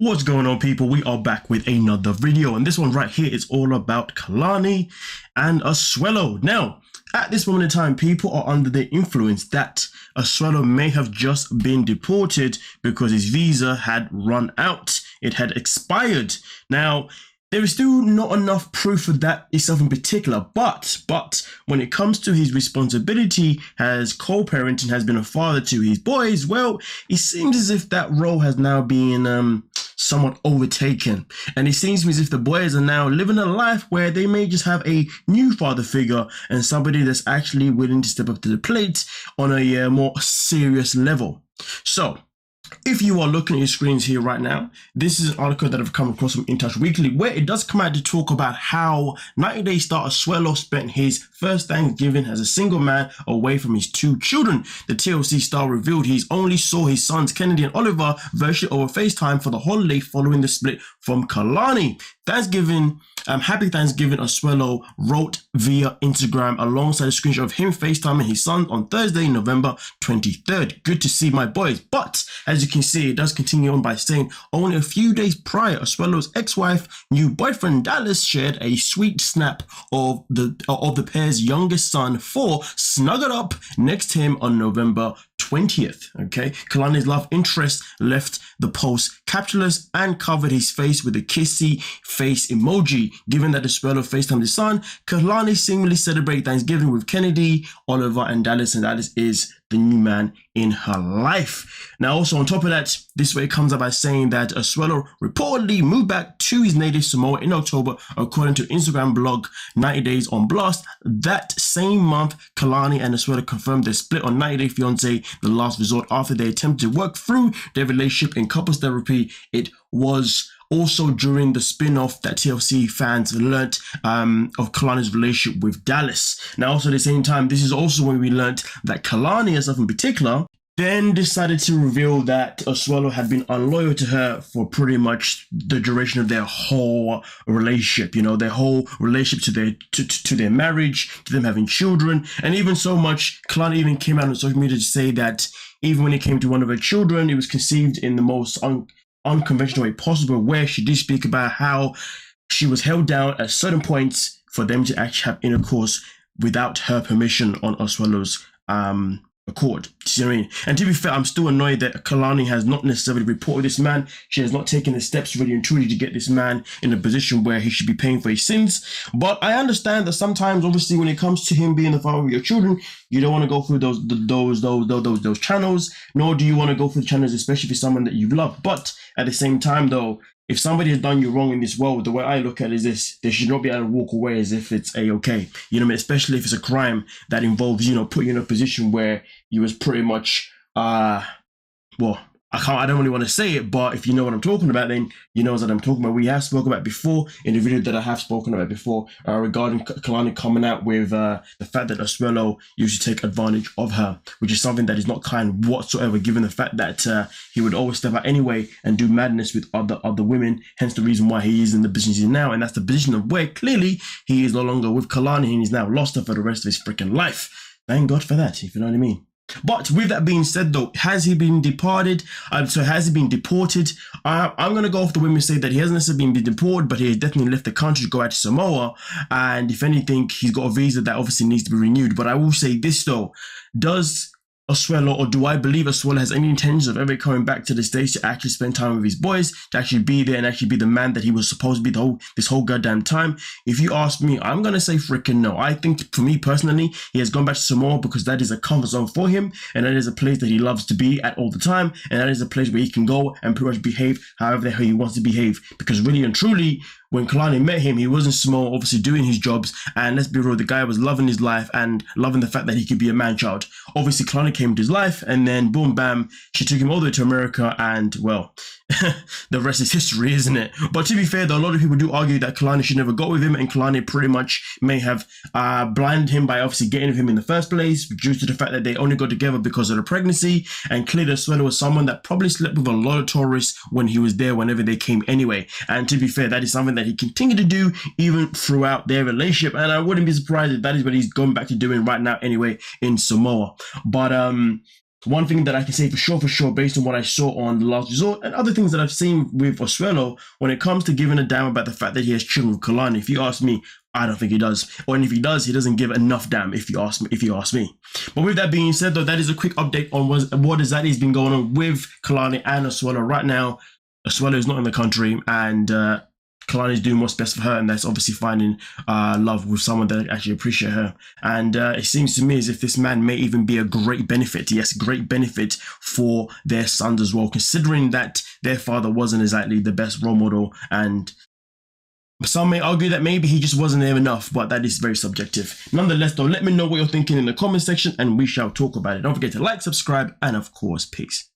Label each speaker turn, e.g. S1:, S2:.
S1: What's going on, people? We are back with another video, and this one right here is all about Kalani and Asuelu. Now, at this moment in time, people are under the influence that Asuelu may have just been deported because his visa had run out. It had expired. Now, there is still not enough proof for that itself in particular, but when it comes to his responsibility as co-parenting, has been a father to his boys, well, it seems as if that role has now been somewhat overtaken, and it seems as if the boys are now living a life where they may just have a new father figure and somebody that's actually willing to step up to the plate on a more serious level. So if you are looking at your screens here right now, this is an article that I've come across from In Touch Weekly, where it does come out to talk about how 90 Day star Asuelu spent his first Thanksgiving as a single man away from his two children. The TLC star revealed he only saw his sons Kennedy and Oliver virtually over FaceTime for the holiday following the split from Kalani. Happy Thanksgiving, Asuelu wrote via Instagram alongside a screenshot of him FaceTiming his son on Thursday, November 23rd. Good to see my boys. But as you can see, it does continue on by saying only a few days prior, Asuelu's ex-wife, new boyfriend Dallas shared a sweet snap of the pair's youngest son, 4, snuggled up next to him on November 20th. Okay, Kalani's love interest left the post captureless and covered his face with a kissy face emoji. Given that Asuelu FaceTimed his son, Kalani seemingly celebrated Thanksgiving with Kennedy, Oliver, and Dallas is the new man in her life. Now, also on top of that, this way it comes up by saying that Asuelu reportedly moved back to his native Samoa in October, according to Instagram blog 90 Days on Blast. That same month, Kalani and Asuelu confirmed their split on 90 Day Fiancé, the last resort after they attempted to work through their relationship in couples therapy. It was also during the spin-off that TLC fans learnt of Kalani's relationship with Dallas. Now, also at the same time, this is also when we learnt that Kalani herself in particular then decided to reveal that Asuelu had been unloyal to her for pretty much the duration of their whole relationship. You know, their whole relationship to their marriage, to them having children, and even so much, Kalani even came out on social media to say that even when it came to one of her children, it was conceived in the most unconventional way possible, where she did speak about how she was held down at certain points for them to actually have intercourse without her permission on Asuelu's accord. Do you know what I mean? And to be fair, I'm still annoyed that Kalani has not necessarily reported this man. She has not taken the steps really and truly to get this man in a position where he should be paying for his sins. But I understand that sometimes, obviously, when it comes to him being the father of your children, you don't want to go through those channels, nor do you want to go through the channels, especially if it's someone that you love. But at the same time, though, if somebody has done you wrong in this world, the way I look at it is this: they should not be able to walk away as if it's a-okay. You know what I mean? Especially if it's a crime that involves, you know, putting you in a position where you was pretty much, well, I don't really want to say it, but if you know what I'm talking about, then you know what I'm talking about. We have spoken about before in the video that I have spoken about before regarding Kalani coming out with the fact that Asuelu used to take advantage of her, which is something that is not kind whatsoever, given the fact that he would always step out anyway and do madness with other women. Hence the reason why he is in the position he's in now, and that's the position of where clearly he is no longer with Kalani and he's now lost her for the rest of his freaking life. Thank God for that, if you know what I mean. But with that being said, though, has he been departed? So has he been deported? I'm going to go off the whim and say that he hasn't necessarily been deported, but he has definitely left the country to go out to Samoa. And if anything, he's got a visa that obviously needs to be renewed. But I will say this, though. Does Asuelu, or do I believe Asuelu has any intentions of ever coming back to the States to actually spend time with his boys, to actually be there and actually be the man that he was supposed to be this whole goddamn time? If you ask me, I'm going to say freaking no. I think, for me personally, he has gone back to Samoa because that is a comfort zone for him, and that is a place that he loves to be at all the time, and that is a place where he can go and pretty much behave however the hell he wants to behave. Because really and truly, when Kalani met him, he wasn't small, obviously doing his jobs, and let's be real, the guy was loving his life and loving the fact that he could be a man-child. Obviously, Kalani came into his life, and then boom, bam, she took him all the way to America, and well, the rest is history, isn't it? But to be fair, though, a lot of people do argue that Kalani should never go with him, and Kalani pretty much may have blinded him by obviously getting with him in the first place, due to the fact that they only got together because of the pregnancy, and clearly Asuelu was someone that probably slept with a lot of tourists when he was there, whenever they came anyway. And to be fair, that is something that he continued to do even throughout their relationship, and I wouldn't be surprised if that is what he's going back to doing right now anyway in Samoa. But One thing that I can say for sure, based on what I saw on The Last Resort and other things that I've seen with Asuelu, when it comes to giving a damn about the fact that he has children with Kalani, if you ask me, I don't think he does. Or if he does, he doesn't give enough damn, if you ask me. But with that being said, though, that is a quick update on what exactly has been going on with Kalani and Asuelu. Right now, Asuelu is not in the country, and Kalani is doing what's best for her, and that's obviously finding love with someone that actually appreciates her. And it seems to me as if this man may even be a great benefit, yes, great benefit for their sons as well, considering that their father wasn't exactly the best role model, and some may argue that maybe he just wasn't there enough, but that is very subjective. Nonetheless, though, let me know what you're thinking in the comment section, and we shall talk about it. Don't forget to like, subscribe, and of course, peace.